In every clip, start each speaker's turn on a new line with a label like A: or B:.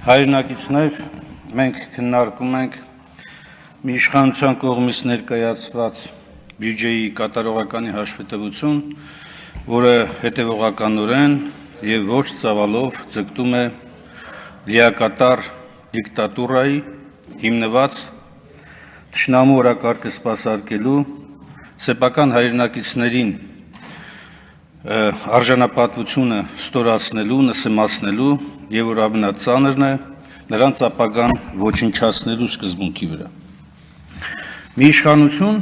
A: Հայրենակիցներ, մենք քննարկում ենք մի իշխանության կողմից ներկայացված բյուջեի կատարողականի հաշվետվություն, որը հետևողականորեն եւ ոչ ծավալով ձգտում է լիակատար դիկտատուրայի հիմնված թշնամու օրակարգը սպասարկելու, սեփական հայրենակիցներին արժանապատվությունը ստորացնելու, նսեմացնելու եւ որ ամենածանրն է նրանց ապագան ոչնչացնելու սկզբունքի վրա։ Մի իշխանություն,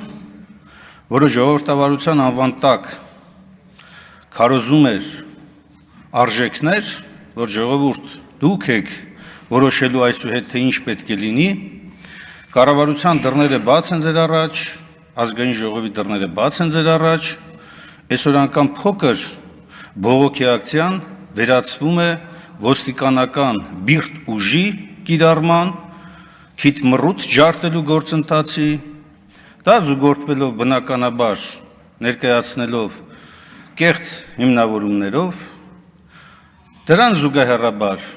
A: որը ժողովրդավարության անվան տակ քարոզում էր արժեքներ, որ ժողովուրդ դուք եք որոշելու այսուհետ թե ինչ պետք է լինի, կառավարության դռները բաց են ձեր առաջ, ազգային ժողովի դռները բաց են ձեր առաջ, այսօր անգամ փոքր բողոքի ակցիան վերածվում է ոստիկանական բիրտ ուժի կիրառման, քիթ մռութ ջարդելու գործընթացի, դա զուգորդվելով բնականաբար ներկայացնելով կեղծ հիմնավորումներով, դրան զուգահեռաբար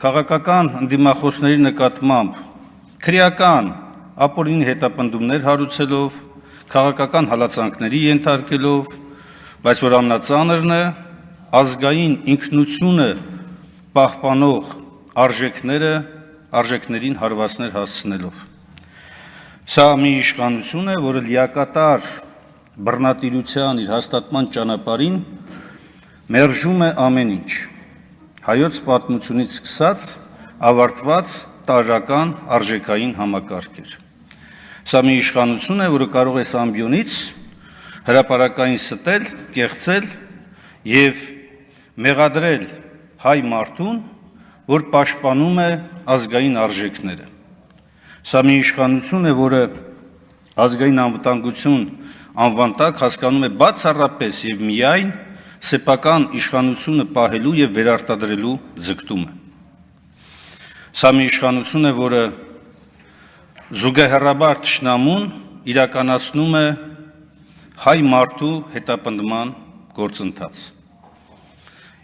A: քաղաքական ընդդիմախոսների նկատմամբ քրեական ապօրինի հետապնդումներ հարուցելով, քաղաքական հալածանքների ենթարկելով, բայց որ ամենածանրն է ազգային ինքնությունը պահպանող արժեքներին հարվածներ հասցնելով։ Սա մի իշխանություն է, որը լիակատար բռնատիրության իր հաստատման ճանապարհին մերժում է ամեն ինչ։ Հայոց պատմությունից սկսած ավարտված տարրական արժեքային համակարգեր։ Սա մի իշխանություն է, որը կարող է ամբյոնից հրապարակային ստել, կեղծել եւ մեղադրել հայ մարդուն, որ պաշտպանում է ազգային արժեքները։ Սա մի իշխանություն է, որը ազգային անվտանգություն անվան տակ հասկանում է բացառապես եւ միայն սեփական իշխանությունը պահելու եւ վերարտադրելու ձգտումը։ Սա մի իշխանություն է, որը զուգահեռաբար թշնամուն իրականացնում է հայ մարդու հետապնդման գործընթաց։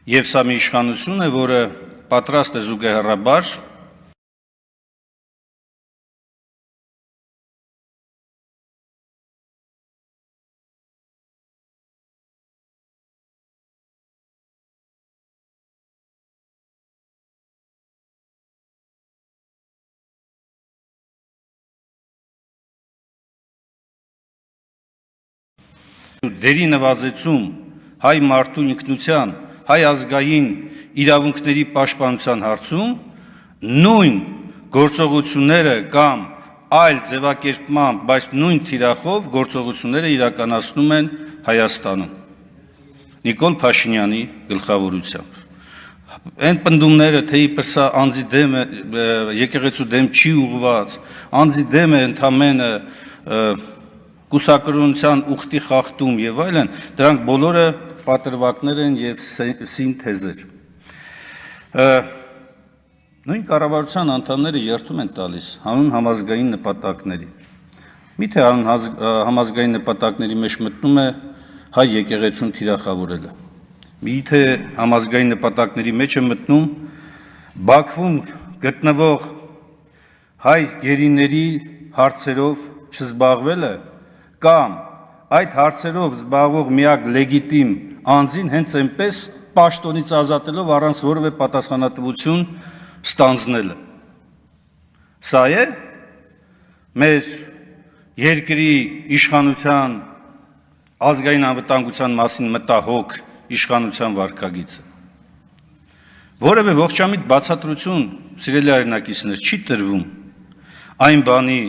A: Եվ սա մի իշխանություն է, որը պատրաստ է զուգահեռաբար դերի նվազեցում հայ մարդու ինքնության, հայ ազգային իրավունքների պաշտպանության հարցում նույն գործողությունները կամ այլ ձևակերպմամբ, բայց նույն թիրախով գործողությունները իրականացնում են Հայաստանում Նիկոլ Փաշինյանի գլխավորությամբ։ Այն պնդումները, թե իբր սա անձի դեմ է, եկեղեցու դեմ չի ուղղված, անձի դեմ է ընդամենը կուսակրոնության ուխտի խախտում եւ այլն, դրանք բոլորը պատրվակներ են եւ սինթեզեր։ Նույն կառավարության անդամները երթում են տալիս հանուն համազգային նպատակների։ Միթե համազգային նպատակների մեջ մտնում է հայ եկեղեցուն թիրախավորելը։ Միթե համազգային նպատակների մեջ է մտնում Բաքվում գտնվող հայ գերիների հարցերով չզբաղվելը կամ այդ հարցերով զբաղվող միակ լեգիտիմ անձին հենց այնպես պաշտոնից ազատելով առանց որևէ պատասխանատվություն ստանձնելը։ Սա է մեր երկրի իշխանության ազգային անվտանգության մասին մտահոգ իշխանության վարքագիծը։ Որևէ ողջամիտ բացատրություն, սիրելի հայրենակիցներ, չի տրվում այն բանի,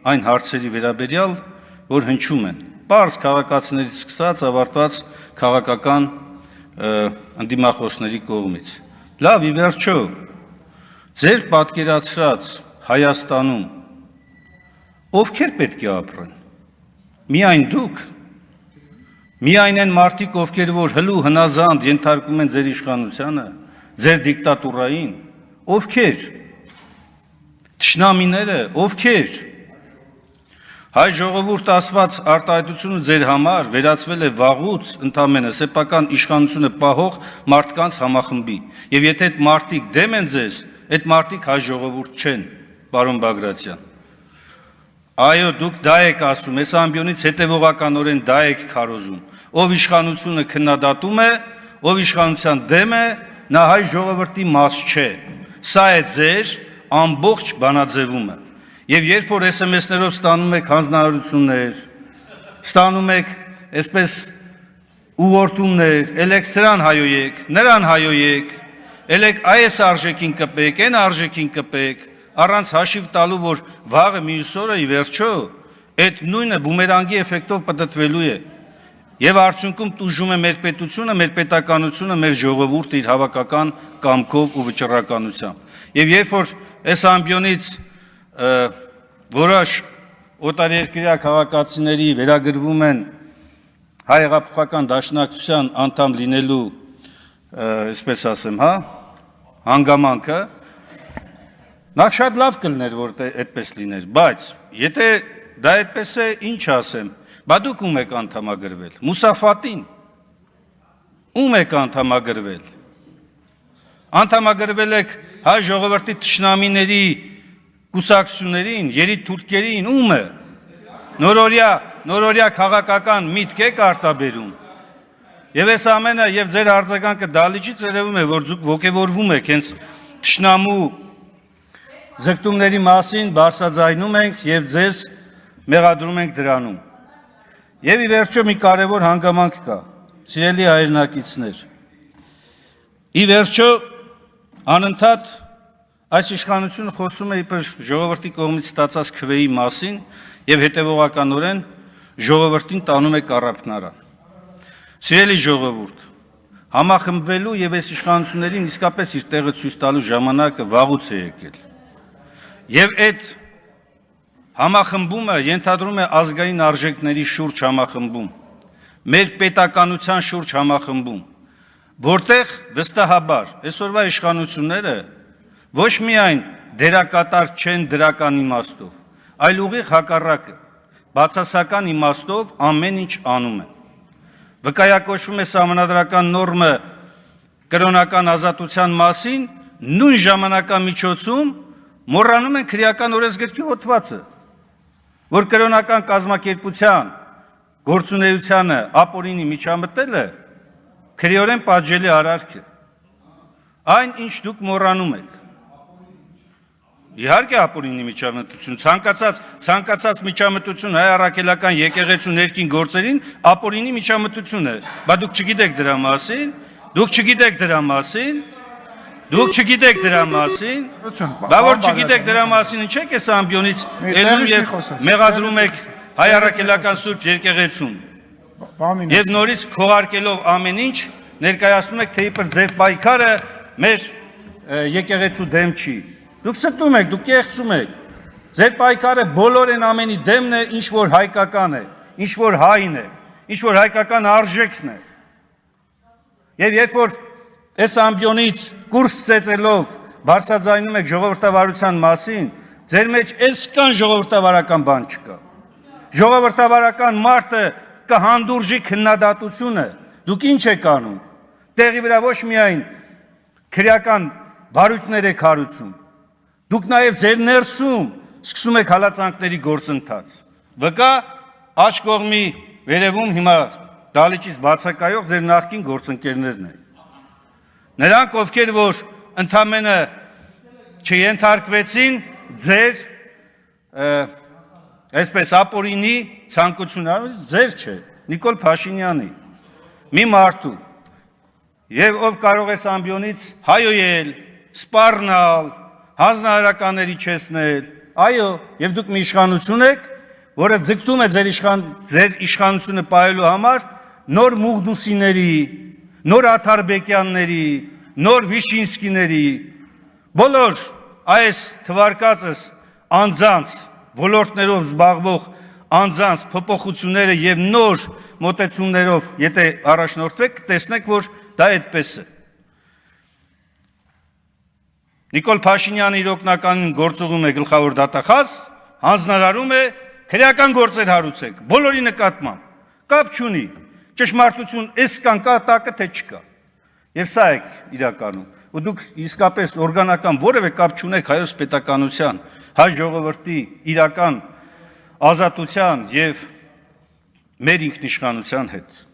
A: այն հարցերի վերաբերյալ, որ հնչում են պարզ քաղաքացիներից սկսած ավարտված քաղաքական ընդդիմախոսների կողմից։ Լավ, ի վերջո, ձեր պատկերացրած Հայաստանում ովքեր պետք է ապրեն։ Միայն դուք, միայն այն մարդիկ, ովքեր որ հլու հնազանդ ենթարկում են ձեր իշխանությանը, ձեր դիկտատուրային, ովքեր, թշնամիները, ովքեր։ Հայ ժողովուրդ ասված արտահայտությունը ձեր համար վերածվել է վաղուց ընդամենը սեփական իշխանությունը պահող մարդկանց համախմբի։ Եվ եթե այդ մարդիկ դեմ են ձեզ, Այդ մարդիկ հայ ժողովուրդ չեն, պարոն Բագրատյան։ Այո, դուք դա եք ասում, այս ամբիոնից հետևողականորեն դա եք քարոզում։ Ով իշխանությունը քննադատում է, ով իշխանության դեմ է, նա հայ ժողովրդի մաս չէ։ Սա է ձեր ամբողջ բանաձևումը։ Եվ երբ որ SMS-ներով ստանում եք հանձնարարություններ, ստանում եք այսպես ուղղորդումներ, ելեք սրան հայոյեք, նրան հայոյեք, ելեք այս արժեքին կպեք, այն արժեքին կպեք, առանց հաշիվ տալու, որ վաղը մյուս օրը ի վերջո այդ նույնը բումերանգի էֆեկտով պտտվելու է եւ արդյունքում տուժում է մեր պետությունը, մեր պետականությունը, մեր ժողովուրդը իր հավաքական կամքով ու վճռականությամբ։ Եվ երբ որ այս ամբիոնից որոշ օտարերկրյա քաղաքացիների վերագրվում են հայ հեղափոխական դաշնակցության անդամ լինելու, այսպես ասեմ, հանգամանքը, նախ շատ լավ կլներ, որ այդպես լիներ, բայց եթե դա այդպես է, ինչ ասեմ, բա դուք ում եք անդամագրվել, Մուսաֆատին, ում եք անդամագրվել, անդամագրվել եք հայ ժողովրդի թշնամիների կուսակցություններին, երիտթուրքերին, ում է, նորորյա քաղաքական միտք եք արտաբերում, եւ այս ամենը եւ ձեր արձագանքը դալիճից երևում է, որ դուք ոգևորվում եք հենց թշնամու ձգտումների մասին բարձրաձայնում ենք եւ ձեզ մեղադրում ենք դրանում։ Եվ ի վերջո մի կարևոր հանգամանք կա, սիրելի հայրենակիցներ։ Ի վերջո անընդհատ այս իշխանությունը խոսում է իբր ժողովրդի կողմից ստացած քվեի մասին եւ հետեւողականորեն ժողովրդին տանում է կառափնարան։ Սիրելի ժողովուրդ, համախմբվելու եւ այս իշխանություններին իսկապես իր տեղը ցույց տալու ժամանակը վաղուց է եկել։ Եվ այդ համախմբումը ենթադրում է ազգային արժեքների շուրջ համախմբում, մեր պետականության շուրջ համախմբում, որտեղ վստահաբար այսօրվա իշխանությունները ոչ միայն դերակատար չեն դրական իմաստով, այլ ուղիղ հակառակը, բացասական իմաստով ամեն ինչ անում են։ Վկայակոչվում է սահմանադրական նորմը կրոնական ազատության մասին, նույն ժամանակամիջոցում մոռանում են քրեական օրենսգրքի հոդվածը, որ կրոնական կազմակերպության գործունեությանը ապօրինի միջամտելը քրեորեն պատժելի արարք է։ Այն, ինչ դուք մոռանում եք։ Իհարկե ապօրինի միջամտություն, ցանկացած միջամտություն հայ առաքելական եկեղեցու ներքին գործերին ապօրինի միջամտություն է։ Բա դուք չգիտեք դրա մասին, Դուք չգիտեք դրա մասին, բա որ չգիտեք դրա մասին, ինչ եք այս ամբիոնից ելնում եւ մեղադրում եք հայ առաքելական Սուրբ եկեղեցուն։ Եվ նորից քողարկելով ամեն ինչ ներկայացնում եք, թե իբր ձեր պայքարը մեր եկեղեցու դեմ չի։ Դուք ստում եք, դուք կեղծում եք։ Ձեր պայքարը բոլորեն ամենի դեմն է, ինչ որ հայկական է, ինչ որ հայն է, ինչ որ հայկական արժեքն է։ Եվ երբ որ այս ամբիոնից կուրս ծեծելով բարձրաձայնում եք ժողովրդավարության մասին, ձեր մեջ այսքան ժողովրդավարական բան չկա։ Ժողովրդավարական մարդը կհանդուրժի քննադատությունը, դուք ինչ եք անում։ Տեղի վրա ոչ միայն քրեական բարույթներ եք հարուցում, դուք նաև ձեր ներսում սկսում եք հալածանքների գործընթաց։ Վկա աջ կողմի վերևում հիմա դալիճից բացակայող ձեր նախկին գործընկերներն են։ Նրանք, ովքեր որ ընդամենը չենթարկվեցին ձեր այսպես ապօրինի ցանկությունը, ձեր չէ, Նիկոլ Փաշինյանի, մի մարդու, եւ ով կարող է ամբիոնից հայոյել, սպառնալ, հանձնարարականների չեսնել, այո, եւ դուք մի իշխանություն եք, որը ձգտում է ձեր իշխանությունը պահելու համար նոր Մուղդուսիների, նոր Աթարբեկյանների, նոր Վիշինսկիների, բոլոր այս թվարկածս անձանց ոլորտներով զբաղվող անձանց փոփոխությունները եւ նոր մոտեցումներով, եթե առաջնորդվեք, կտեսնեք, որ դա այդպես է։ Նիկոլ Փաշինյանը իր օգնականին գործողում է գլխավոր դատախազ, հանձնարարում է քրեական գործեր հարուցեք, բոլորի նկատմամբ, կապ չունի, ճշմարտություն էս կան կա տակը թե չկա։ Եվ սա է իրականում։ ու դուք իսկապես օրգանական որևէ կապ չունեք հայոց պետականության, հայ ժողովրդի իրական ազատության եւ մեր ինքնիշխանության հետ։